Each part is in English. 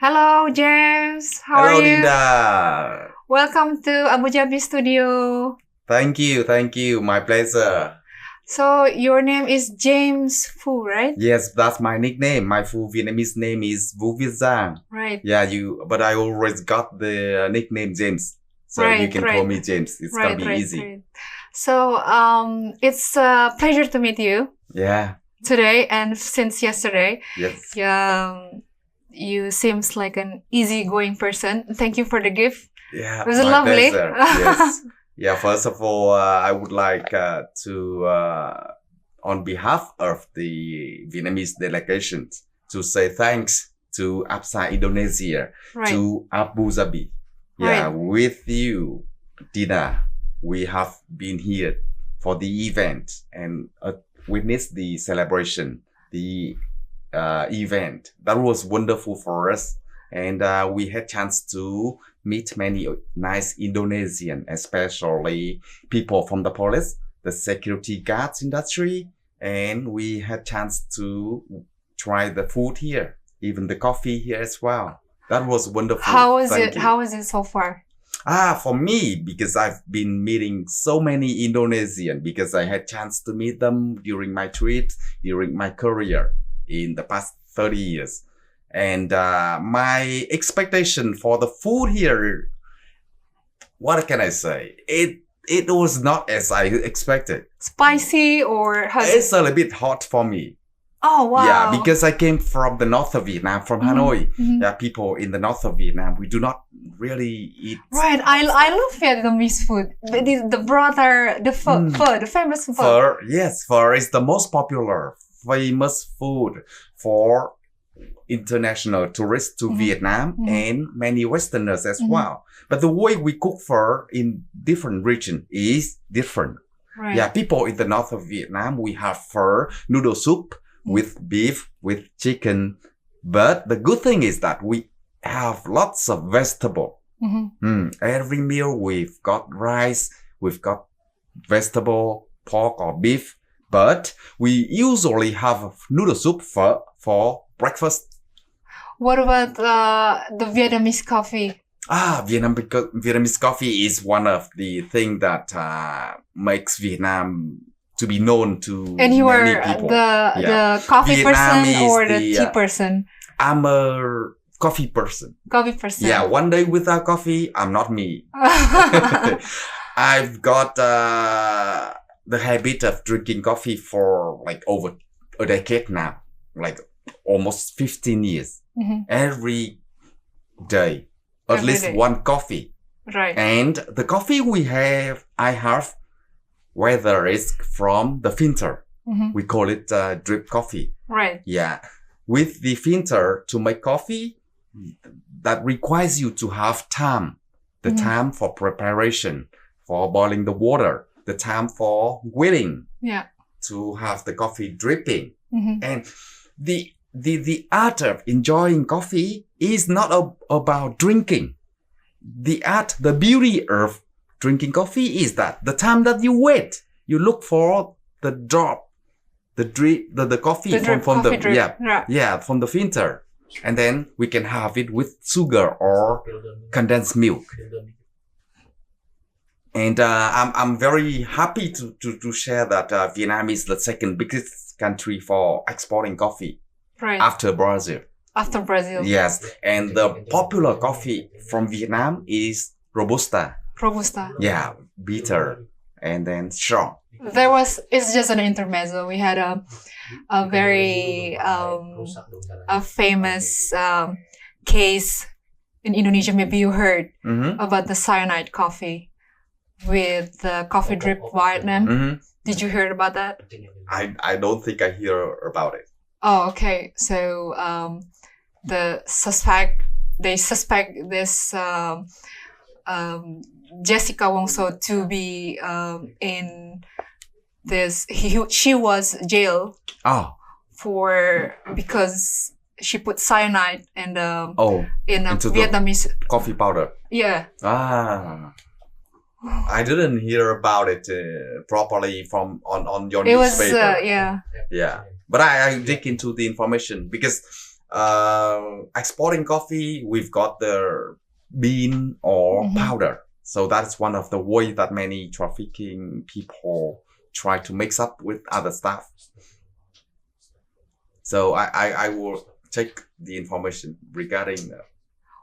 Hello, James. How Hello, are you? Linda. Welcome to Abu Dhabi studio. Thank you. My pleasure. So your name is James Fu, right? Yes, that's my nickname. My full Vietnamese name is Vu Viet Giang. Right. Yeah, but I always got the nickname James. So you can call me James. It's gonna be easy. Right. So it's a pleasure to meet you Yeah. today and since yesterday. Yes. You seems like an easygoing person. Thank you for the gift. Yeah. It was my lovely. pleasure. Yes. Yeah. First of all, I would like to, on behalf of the Vietnamese delegation, to say thanks to APSA Indonesia, Right. to Abu Dhabi. Yeah, Right. with you, Dina, we have been here for the event and witnessed the celebration, the event. That was wonderful for us. And we had chance to meet many nice Indonesian, especially people from the police, the security guards industry. And we had chance to try the food here, even the coffee here as well. That was wonderful. How was Thank it? you. How was it so far? For me, because I've been meeting so many Indonesian, because I had chance to meet them during my trips, during my career in the past 30 years. And my expectation for the food here, what can I say? It was not as I expected. Spicy or It's a little bit hot for me. Oh wow! Yeah, because I came from the north of Vietnam, from Hanoi. Yeah, people in the north of Vietnam, we do not really eat. Right, I love Vietnamese food. The brother, the pho, the famous pho. Pho, yes, pho is the most popular, famous food for international tourists to Vietnam and many Westerners as well. But the way we cook pho in different regions is different. Right. Yeah, people in the north of Vietnam, we have pho, noodle soup, with beef, with chicken. But the good thing is that we have lots of vegetable. Every meal we've got rice, we've got vegetable, pork or beef. But we usually have noodle soup for breakfast. What about the Vietnamese coffee? Vietnamese coffee is one of the things that makes Vietnam to be known to And you many are people. the coffee Vietnam person is or the tea person? I'm a coffee person. Coffee person. Yeah, one day without coffee, I'm not me. I've got the habit of drinking coffee for like over a decade now, like almost 15 years. Every day, at Every least day. one coffee. Right. And the coffee I have, whether it's from the filter, we call it drip coffee. Right. Yeah. With the filter to make coffee, that requires you to have time. The time for preparation, for boiling the water, the time for waiting. Yeah. To have the coffee dripping. And the art of enjoying coffee is not about drinking. The beauty of drinking coffee is that the time that you wait, you look for the drop, the coffee from the drip. from the filter, and then we can have it with sugar or condensed milk. And I'm very happy to share that Vietnam is the second biggest country for exporting coffee, Right. after Brazil. After Brazil. Yes, and the popular coffee from Vietnam is Robusta. Robusta. Yeah, bitter and then strong. It's just an intermezzo. We had a very a famous case in Indonesia. Maybe you heard about the cyanide coffee with the coffee drip Vietnam. Did you hear about that? I don't think I hear about it. Oh, okay. So they suspect this Jessica Wongso to be in this. She was jailed because she put cyanide and in a into Vietnamese coffee powder. Yeah. I didn't hear about it properly on your It was newspaper. yeah. Yeah, but I dig into the information because exporting coffee, we've got the bean or powder. So that's one of the ways that many trafficking people try to mix up with other stuff. So I will check the information regarding that.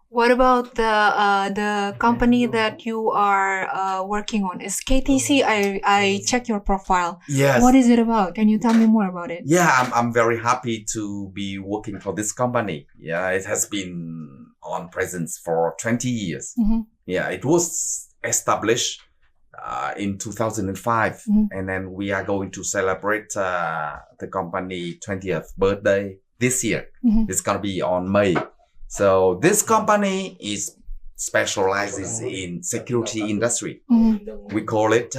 What about the company that you are working on? Is KTC? I checked your profile. Yes. What is it about? Can you tell me more about it? Yeah, I'm very happy to be working for this company. Yeah, it has been on presence for 20 years. Yeah, it was established in 2005, and then we are going to celebrate the company 20th birthday this year. It's gonna be on May. So this company specializes in security industry. We call it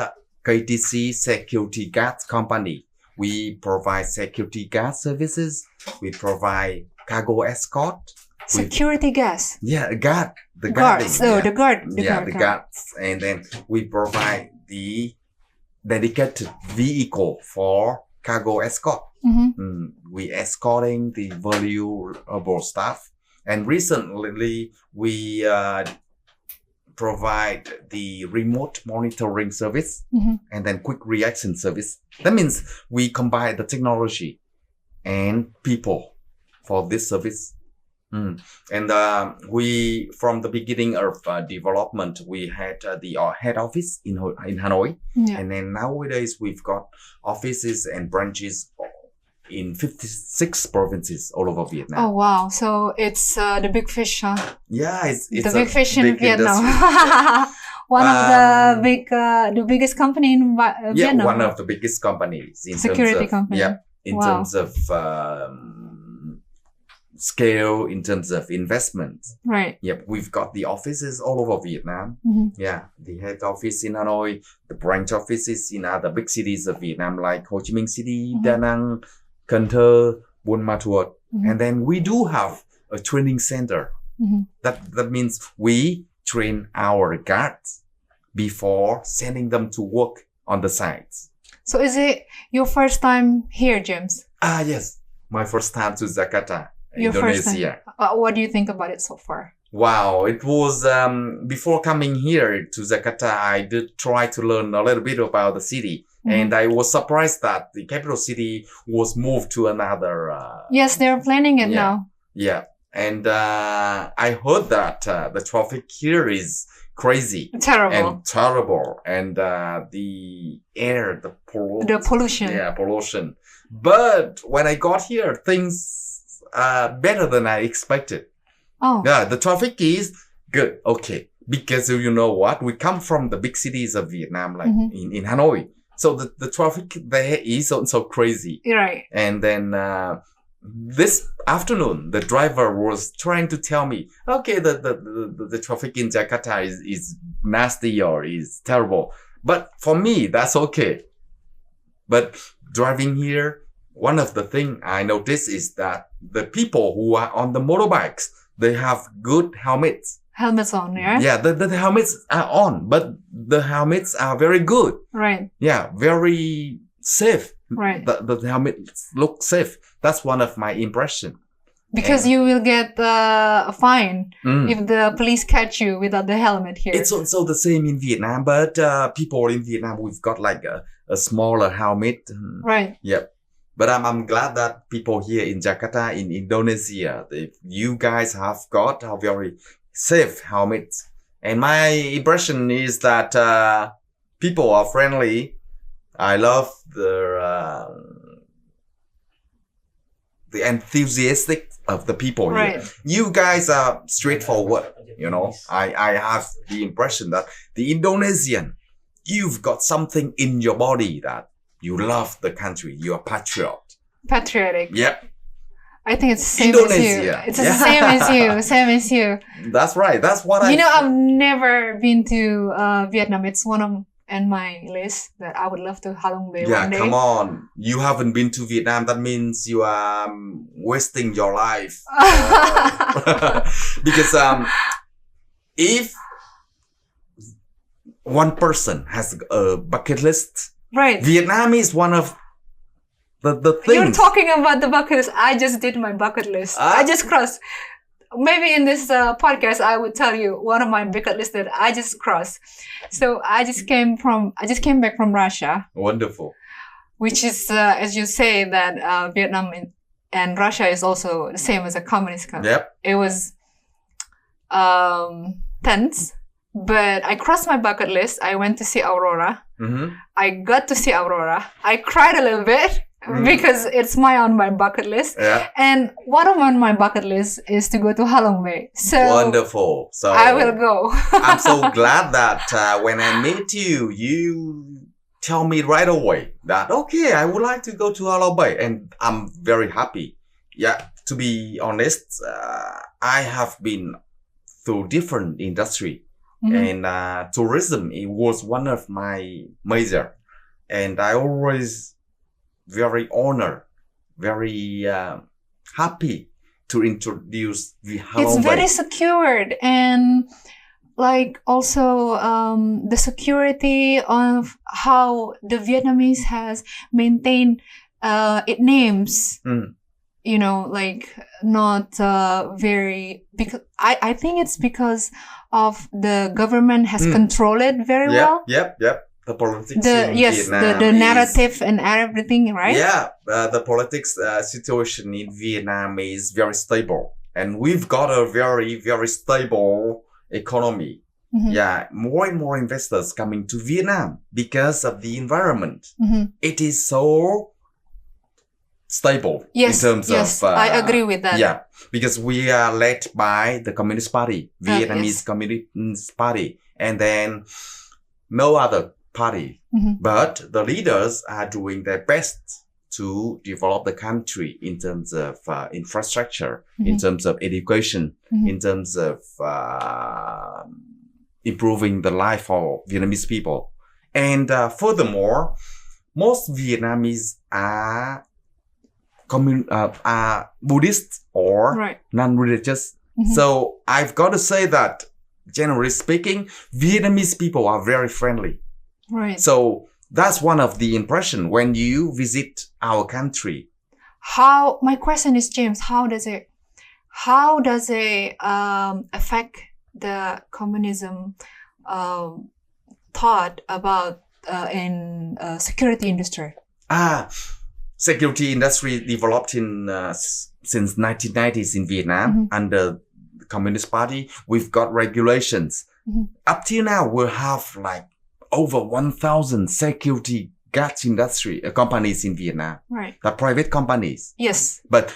KTC Security Guard Company. We provide security guard services. We provide cargo escort. Security gas. Yeah, guard. The guards. guarding. The guard. The guards. And then we provide the dedicated vehicle for cargo escort. We escorting the valuable stuff. And recently, we provide the remote monitoring service and then quick reaction service. That means we combine the technology and people for this service. And we, from the beginning of development, we had the head office in Hanoi. And then nowadays, we've got offices and branches in 56 provinces all over Vietnam. Oh, wow. So it's the big fish, huh? Yeah, it's the big fish in Vietnam. One of the biggest company in Vietnam. Yeah, one of the biggest companies in security terms of, company. Yeah, in terms of scale, in terms of investment. Right. Yep, we've got the offices all over Vietnam. Yeah, the head office in Hanoi, the branch offices in other big cities of Vietnam like Ho Chi Minh City, Da Nang, Cần Thơ, Buôn Ma Thuột. And then we do have a training center. That means we train our guards before sending them to work on the sites. So is it your first time here, James? Yes. My first time to Jakarta, your Indonesia. First time. What do you think about it so far? Wow, it was, before coming here to Jakarta, I did try to learn a little bit about the city. And I was surprised that the capital city was moved to another... yes, they're planning it now. Yeah. And I heard that the traffic here is crazy. Terrible. And the air, the pollution. Yeah, pollution. But when I got here, things are better than I expected. Oh. Yeah, the traffic is good. Okay. Because you know what? We come from the big cities of Vietnam, like in Hanoi. So the traffic there is so crazy. Right. And then this afternoon, the driver was trying to tell me, okay, the traffic in Jakarta is nasty or is terrible. But for me, that's okay. But driving here, one of the things I noticed is that the people who are on the motorbikes, they have good helmets. Helmets on, yeah? Yeah, the helmets are on, but the helmets are very good. Right. Yeah, very safe. Right. The helmets look safe. That's one of my impression. Because you will get a fine if the police catch you without the helmet here. It's also the same in Vietnam, but people in Vietnam, we've got like a smaller helmet. Right. Yep. But I'm glad that people here in Jakarta, in Indonesia, you guys have got a very safe helmets. And my impression is that people are friendly. I love the enthusiastic of the people here. You guys are straightforward, you know. I have the impression that the Indonesian, you've got something in your body that you love the country. You're patriotic. Yep. I think it's the same Indonesia. as you. It's the same as you. Same as you. That's right. That's what You know, I've never been to Vietnam. It's one of my list that I would love to Halong Bay one day. Yeah, come on. You haven't been to Vietnam. That means you are wasting your life. Because if one person has a bucket list, right, Vietnam is one of the You're things. talking about the bucket list. I just did my bucket list. I just crossed. Maybe in this podcast, I would tell you one of my bucket lists that I just crossed. So I just came back from Russia. Wonderful. Which is, as you say, that Vietnam and Russia is also the same as a communist country. Yep. It was tense, but I crossed my bucket list. I went to see Aurora. Mm-hmm. I got to see Aurora. I cried a little bit because it's on my bucket list. Yeah. And one of my bucket list is to go to Halong Bay. So wonderful. So I will go. I'm so glad that when I meet you, you tell me right away that, okay, I would like to go to Halong Bay. And I'm very happy. Yeah, to be honest, I have been through different industry. Mm-hmm. And tourism, it was one of my major. And I always very honored, very happy to introduce the Halong It's very Bay. secured, and like also the security of how the Vietnamese has maintained its names. You know, like not very, because I think it's because of the government has controlled it very well. Yep. The politics in Vietnam the narrative and everything, right? Yeah, the politics situation in Vietnam is very stable. And we've got a very, very stable economy. Mm-hmm. Yeah, more and more investors coming to Vietnam because of the environment. Mm-hmm. It is so stable in terms of... I agree with that. Yeah, because we are led by the Communist Party, Vietnamese Communist Party, and then no other party. Mm-hmm. But the leaders are doing their best to develop the country in terms of infrastructure, in terms of education, in terms of improving the life of Vietnamese people. And furthermore, most Vietnamese are Buddhist or non-religious. Mm-hmm. So I've got to say that, generally speaking, Vietnamese people are very friendly. Right. So that's one of the impression when you visit our country. My question is, James, how does it affect the communism thought about in security industry? Security industry developed in since 1990s in Vietnam under the Communist Party. We've got regulations. Up till now, we'll have like over 1,000 security guards industry companies in Vietnam. Right. The private companies. Yes. But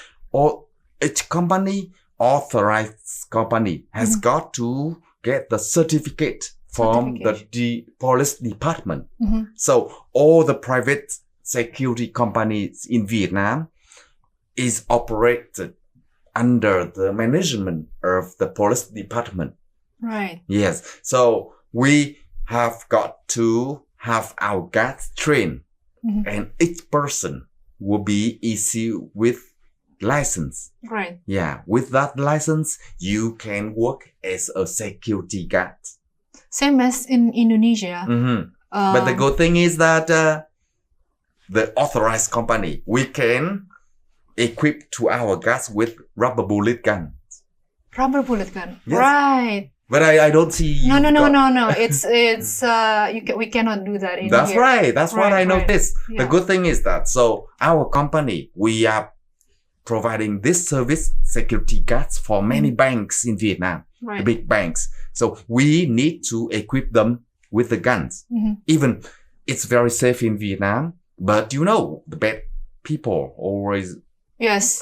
each company, authorized company, has got to get the certificate from the police department. So all the private security companies in Vietnam is operated under the management of the police department. Right. Yes. So we have got to have our guards trained, and each person will be issued with license. Right. Yeah. With that license, you can work as a security guard. Same as in Indonesia. But the good thing is that the authorized company, we can equip to our guards with rubber bullet guns. Rubber bullet gun. Yes. Right. But I don't see. No. It's we cannot do that in That's here. right. That's what I noticed. Yeah. The good thing is that, so our company, we are providing this service, security guards, for many banks in Vietnam, the big banks. So we need to equip them with the guns. Even it's very safe in Vietnam, but the bad people always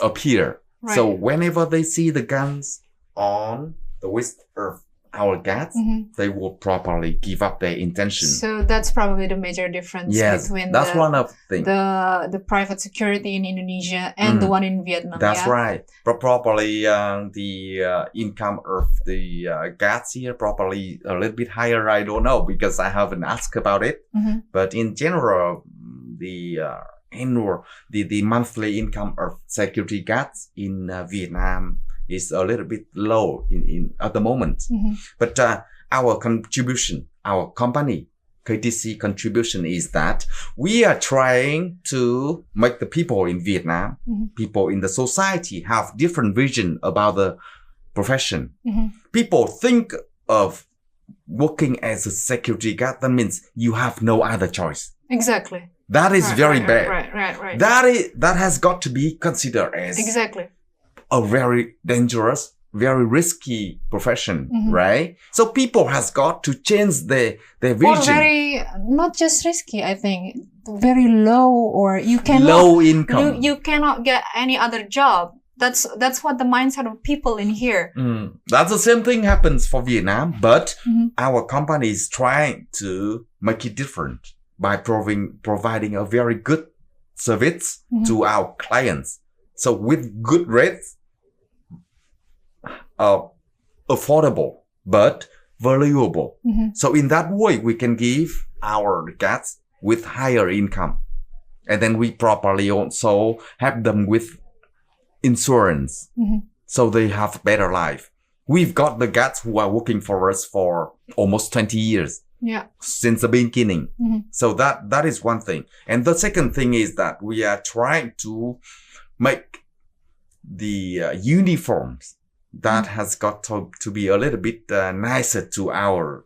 appear. Right. So whenever they see the guns on the waist of our guards, they will properly give up their intention. So that's probably the major difference between that's one of the things. The private security in Indonesia and the one in Vietnam. That's right. But probably the income of the guards here probably a little bit higher. I don't know because I haven't asked about it. But in general, the monthly income of security guards in Vietnam is a little bit low in at the moment. But our contribution, our company KTC contribution is that we are trying to make the people in Vietnam, people in the society have different vision about the profession. People think of working as a security guard. That means you have no other choice. Exactly. That is very bad. Right. That has got to be considered as exactly a very dangerous, very risky profession, right? So people has got to change their vision. Or very, not just risky, I think, very low, or you cannot low income. You cannot get any other job. That's what the mindset of people in here. That's the same thing happens for Vietnam, but our company is trying to make it different by providing a very good service to our clients. So with good rates, affordable but valuable. So in that way, we can give our guests with higher income, and then we properly also help them with insurance, so they have a better life. We've got the guests who are working for us for almost 20 years. Yeah. Since the beginning. So that is one thing. And the second thing is that we are trying to make the uniforms that has got to be a little bit nicer to our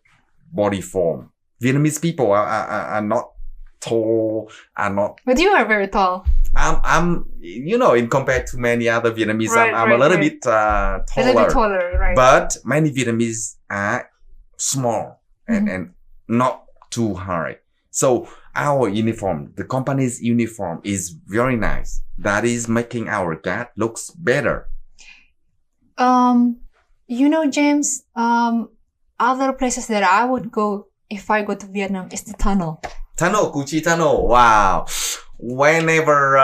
body form. Vietnamese people are not tall, are not... But you are very tall. I'm in compared to many other Vietnamese, I'm a little bit taller. A little bit taller, right. But many Vietnamese are small and not too high. So our uniform, the company's uniform is very nice. That is making our guard looks better. James, other places that I would go if I go to Vietnam is the tunnel. Cu Chi Tunnel. Wow. Whenever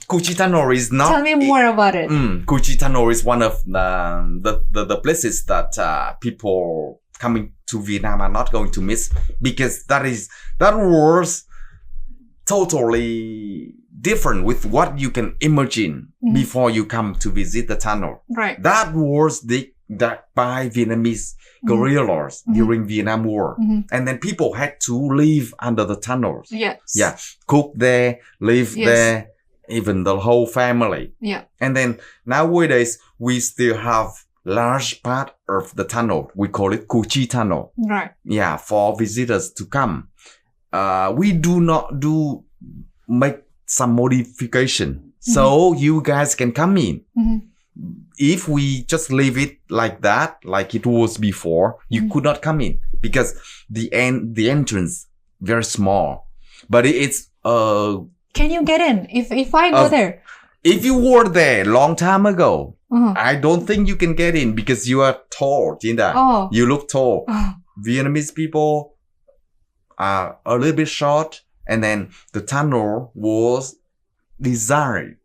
Cu Chi Tunnel is not... Tell me more about it. Cu Chi Tunnel is one of the places that people coming to Vietnam are not going to miss, because that was totally different with what you can imagine before you come to visit the tunnel. Right. That was dug by Vietnamese guerrillas during Vietnam War. And then people had to live under the tunnels. Yes. Yeah. Cook there, live there, even the whole family. Yeah. And then nowadays, we still have large part of the tunnel. We call it Cu Chi Tunnel. Right. Yeah, for visitors to come. We do not make some modification. So you guys can come in. If we just leave it like that, like it was before, you could not come in, because the entrance very small. But it's can you get in if I go there? If you were there long time ago, I don't think you can get in because you are tall, Jinda. Oh. You look tall. Vietnamese people are a little bit short, and then the tunnel was designed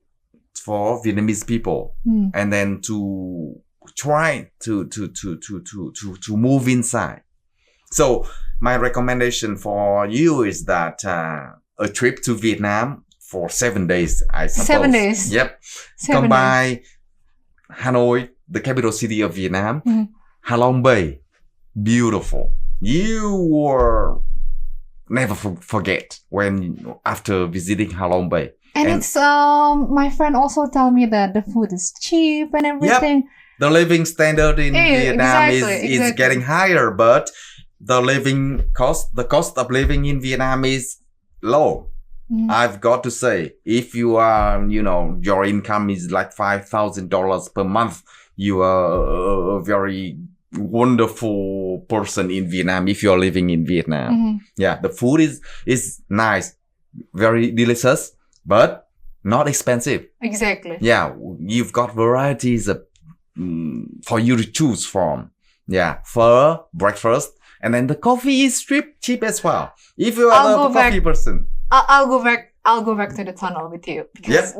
for Vietnamese people, and then to try to move inside. So my recommendation for you is that a trip to Vietnam for 7 days, I suppose. 7 days. Yep. Come by Hanoi, the capital city of Vietnam. Ha Long Bay, beautiful. You will never forget after visiting Ha Long Bay. And it's my friend also told me that the food is cheap and everything. Yep. The living standard in Vietnam is getting higher, but the cost of living in Vietnam is low. I've got to say, if you are, your income is like $5,000 per month, you are a very wonderful person in Vietnam if you're living in Vietnam. Yeah, the food is nice, very delicious, but not expensive. Exactly. Yeah, you've got varieties of, for you to choose from. Yeah, for breakfast, and then the coffee is cheap as well. If you are a coffee person. I'll go back to the tunnel with you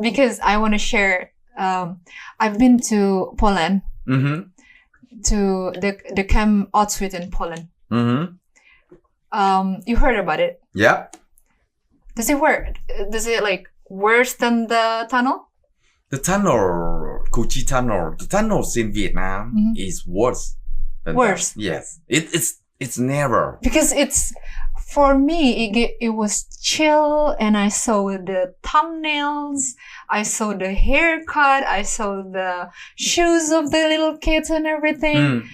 because I want to share. I've been to Poland, to the Camp Auschwitz in Poland. You heard about it? Yeah. Does it like worse than the tunnel? The tunnel, Cu Chi Tunnel, the tunnels in Vietnam is worse. Worse. Yes, it's never. Because for me, it was chill, and I saw the thumbnails, I saw the haircut, I saw the shoes of the little kids and everything.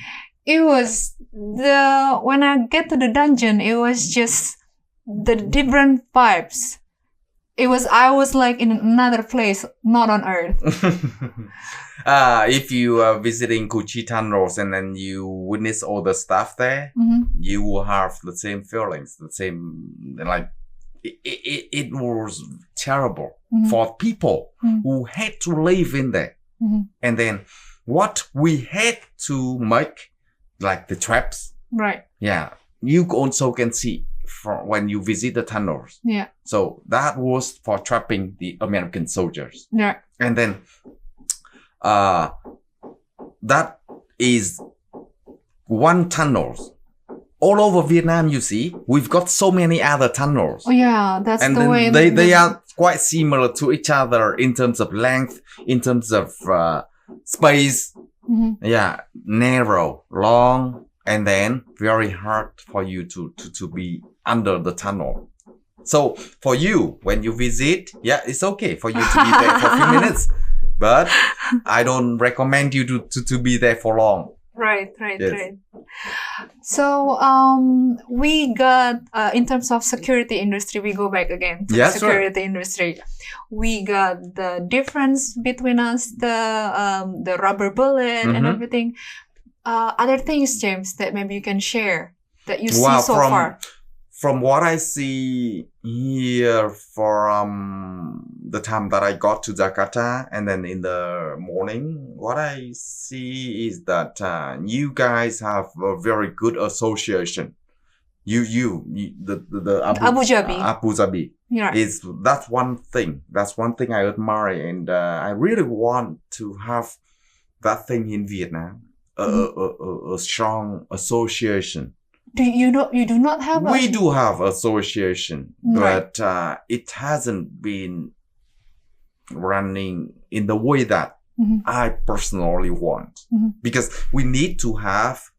It was when I get to the dungeon, it was just the different vibes. I was like in another place, not on Earth. If you are visiting Kuchi tunnels and then you witness all the stuff there, you will have the same feelings, the same, like, it was terrible for people who had to live in there. And then what we had to make, like the traps. Right. Yeah. You also can see from when you visit the tunnels. Yeah. So that was for trapping the American soldiers. Yeah. And then that is one tunnel. All over Vietnam, you see, we've got so many other tunnels. Oh yeah, that's and the then way. They are quite similar to each other in terms of length, in terms of space. Yeah, narrow, long, and then very hard for you to be under the tunnel. So for you, when you visit, yeah, it's okay for you to be there for a few minutes, but I don't recommend you to be there for long. Right. Yes. So we got in terms of security industry, we go back again to Yes, security industry. We got the difference between us, the rubber bullet and everything. Other things, James, that maybe you can share that you see so far. From what I see here from the time that I got to Jakarta and then in the morning, what I see is that you guys have a very good association. The Abu Dhabi. Abu Dhabi. Yeah. That's one thing. That's one thing I admire, and I really want to have that thing in Vietnam. A strong association. You do not have We do have association, right. but it hasn't been running in the way that I personally want. Because we need to have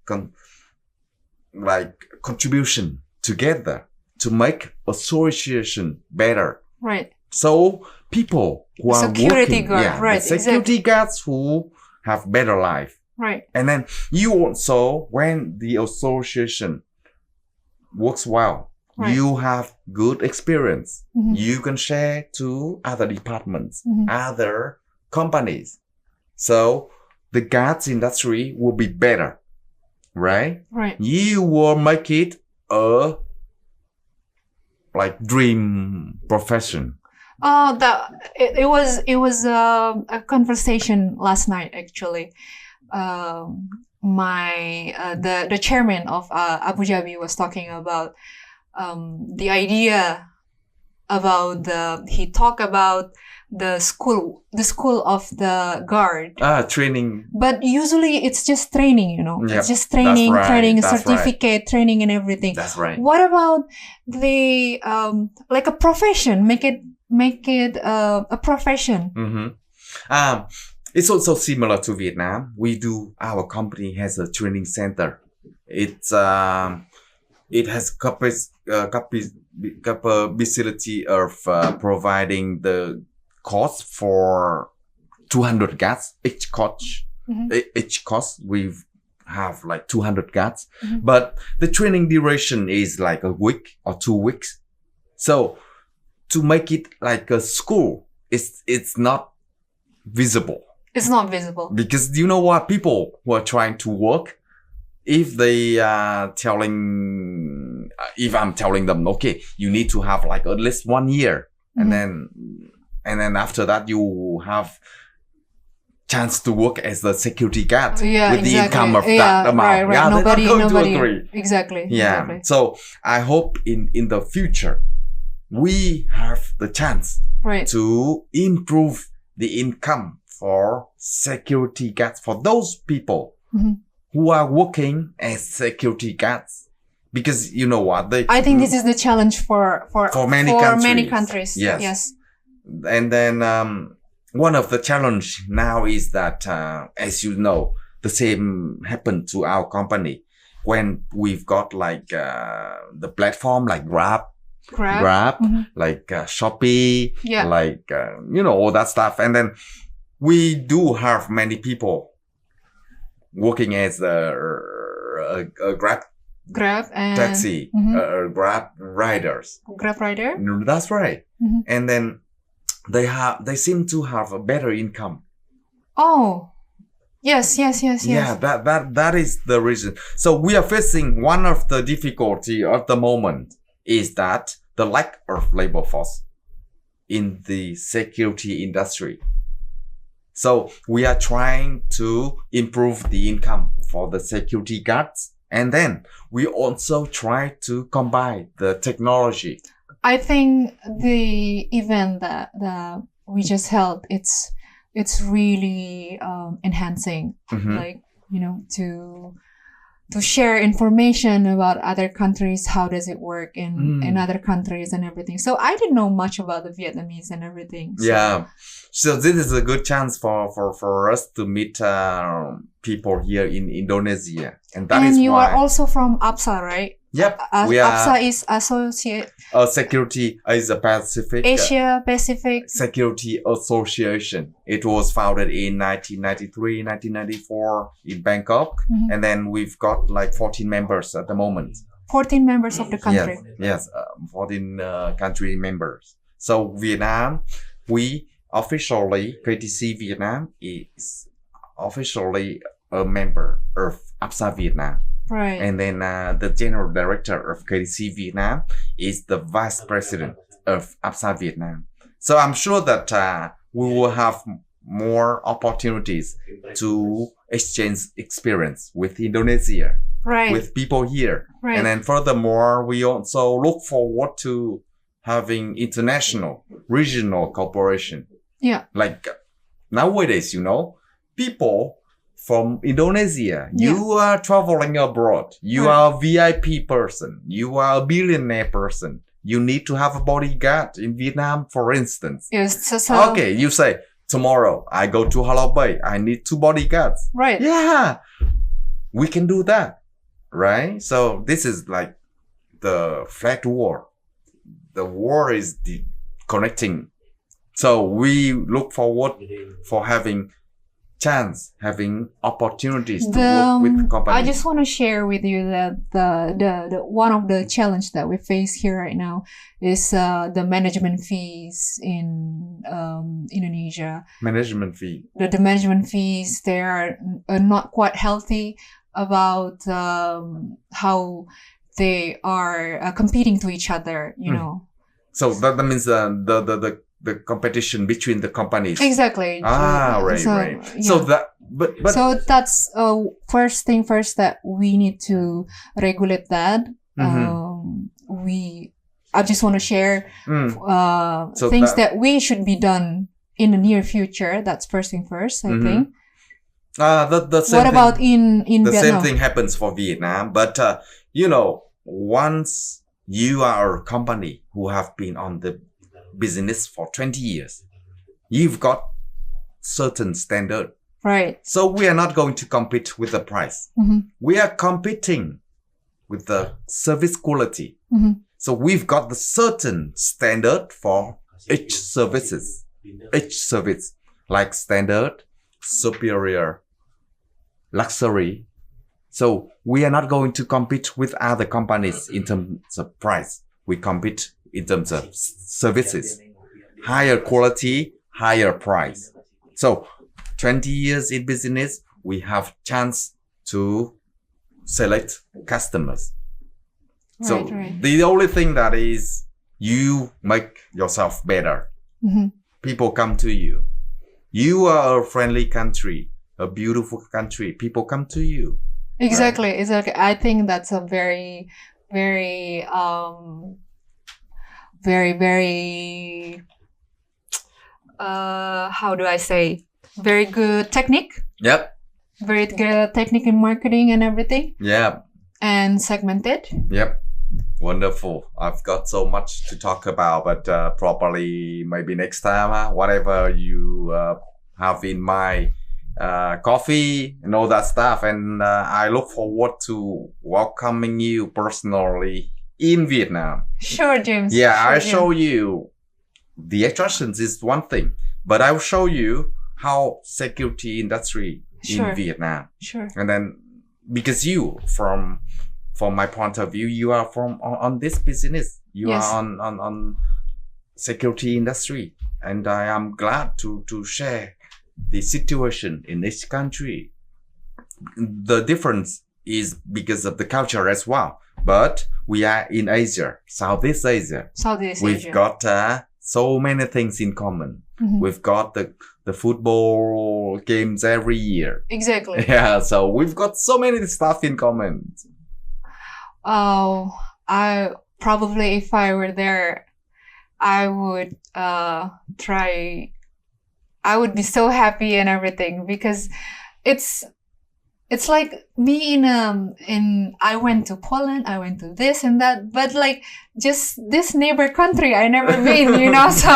contribution together to make association better. Right. So people who are security working, guard, right, the security guards who have better life. Right. And then you also, when the association works well, right. you have good experience. You can share to other departments, other companies. So the guards industry will be better, right? Right. You will make it a dream profession. Oh, it was a conversation last night actually. The chairman of Abu Dhabi was talking about the idea about he talked about the school of the guard. Training. But usually it's just training, Yep. It's just training, training, That's certificate, training and everything. That's right. What about the like a profession? Make it a profession. It's also similar to Vietnam. Our company has a training center. It has capability of providing the course for 200 guards each course. Each course we have 200 guards, but the training duration is like a week or 2 weeks. So to make it like a school, it's not visible. It's not visible. Because you know what? People who are trying to work, if I'm telling them, okay, you need to have at least 1 year. And then after that, you have chance to work as the security guard with the income of that amount. Right. Yeah, nobody to agree. Exactly. Yeah. Exactly. So I hope in the future, we have the chance to improve the income for security guards, for those people who are working as security guards. Because you know what? I think this is the challenge for many countries. Yes. And then one of the challenge now is that, as you know, the same happened to our company. when we've got like the platform like Grab, like Shopee, like all that stuff, and then we do have many people working as a Grab and taxi, Grab riders. Grab rider. That's right. And then they seem to have a better income. Oh, yes. Yeah, that is the reason. So we are facing one of the difficulty at the moment is that the lack of labor force in the security industry. So we are trying to improve the income for the security guards. And then we also try to combine the technology. I think the event that we just held, it's really enhancing, like, to share information about other countries, how does it work in other countries and everything. So I didn't know much about the Vietnamese and everything. So. Yeah. So this is a good chance for us to meet people here in Indonesia. And you are also from APSA, right? Yep. APSA is Associate Security Asia Pacific Security Association. It was founded in 1993, 1994 in Bangkok. And then we've got like 14 members at the moment. 14 members of the country. Yes, 14 country members. So Vietnam, KTC Vietnam is officially a member of APSA Vietnam. Right. And then the general director of KTC Vietnam is the vice president of APSA Vietnam. So I'm sure that we will have more opportunities to exchange experience with Indonesia, with people here. Right. And then furthermore, we also look forward to having international, regional cooperation. Yeah. Like nowadays, people from Indonesia, you are traveling abroad. You are a VIP person. You are a billionaire person. You need to have a bodyguard in Vietnam, for instance. Yes. Okay, you say, tomorrow I go to Halong Bay. I need 2 bodyguards. Right. Yeah. We can do that. Right? So this is like the flat war. The war is connecting. So we look forward for having opportunities to work with companies. I just want to share with you that the one of the challenge that we face here right now is the management fees in Indonesia. Management fee. The management fees, they are not quite healthy about how they are competing to each other. So that means the competition between the companies. Exactly. Right. Yeah. So that, but so that's first thing first that we need to regulate that. I just want to share things that we should be done in the near future. That's first thing first, I think. The same what about in the Vietnam? Same thing happens for Vietnam, but once you are a company who have been on the business for 20 years, you've got certain standard. Right. So we are not going to compete with the price. We are competing with the service quality. So we've got the certain standard for each service, like standard, superior, luxury. So we are not going to compete with other companies in terms of price. We compete in terms of services, higher quality, higher price. So 20 years in business, we have chance to select customers. So the only thing that is you make yourself better. People come to you. You are a friendly country, a beautiful country. People come to you. Exactly. I think that's a very, very, very, how do I say? Very good technique. Yep. Very good technique in marketing and everything. Yeah. And segmented. Yep. Wonderful. I've got so much to talk about, but probably maybe next time, whatever you have in mind, coffee and all that stuff. And I look forward to welcoming you personally in Vietnam. Sure, James. Yeah, sure, I'll James. show you. The attractions is one thing, but I'll show you how security industry Sure. in Vietnam. Sure. And then because you, from my point of view, you are from on this business. You Yes. are on security industry, and I am glad to share the situation in each country. The difference is because of the culture as well. But we are in Asia, Southeast Asia. Southeast We've Asia. got so many things in common. Mhm. We've got the football games every year. Exactly. Yeah, so we've got so many stuff in common. Oh, I probably, if I were there, I would try. I would be so happy and everything, because it's like me in I went to Poland, I went to this and that, but like just this neighbor country I never been, you know. So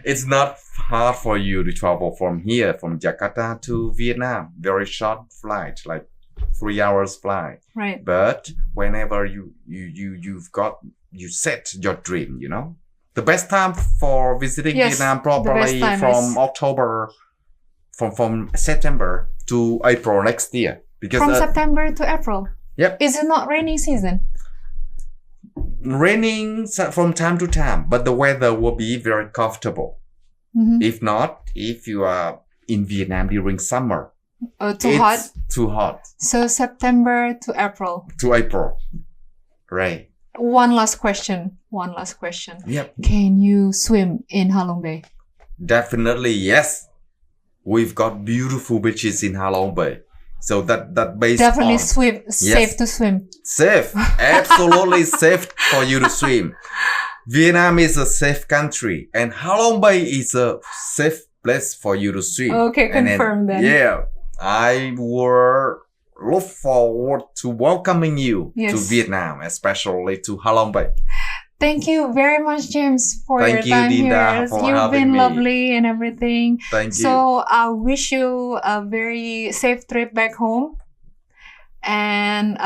It's not hard for you to travel from here, from Jakarta to Vietnam. Very short flight, like 3 hours flight. right. But whenever you set your dream, you know, the best time for visiting Yes, Vietnam the probably best time from is- October, from September to April next year, because From September to April. Yep. Is it not raining season? raining from time to time, but the weather will be very comfortable. Mm-hmm. If not, if you are in Vietnam during summer, Too it's hot. too hot So September to April. to April, right? One last question. Yep, Can you swim in Halong Bay? definitely yes. We've got beautiful beaches in Halong Bay, so that based Definitely on swim. Safe to swim. safe, absolutely safe for you to swim. Vietnam is a safe country, and Halong Bay is a safe place for you to swim. Okay, And confirm then. Yeah, I will look forward to welcoming you Yes. to Vietnam, especially to Halong Bay. Thank you very much, James, for Thank your you, time Dinda, here. for You've having been me. lovely and everything. Thank you. So I wish you a very safe trip back home, and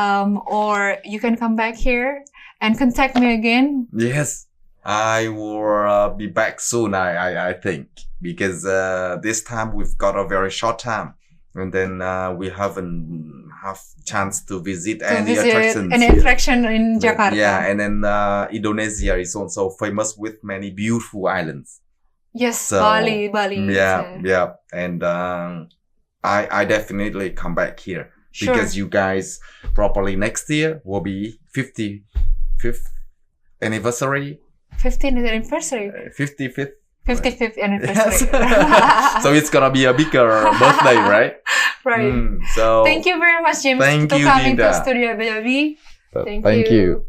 or you can come back here and contact me again. Yes, I will be back soon. I think, because this time we've got a very short time, and then we haven't have chance to visit any attractions. any here. attraction in Jakarta. Yeah, and then Indonesia is also famous with many beautiful islands. Yes, So, Bali. Yeah, and I definitely come back here, Sure. because you guys probably next year will be 55th anniversary, 15th anniversary. 55th. 55th Yes. anniversary. So it's gonna be a bigger birthday, right? Right. So Thank you very much, James, Thank for you, coming to Dinda. Studio Baby. Thank you.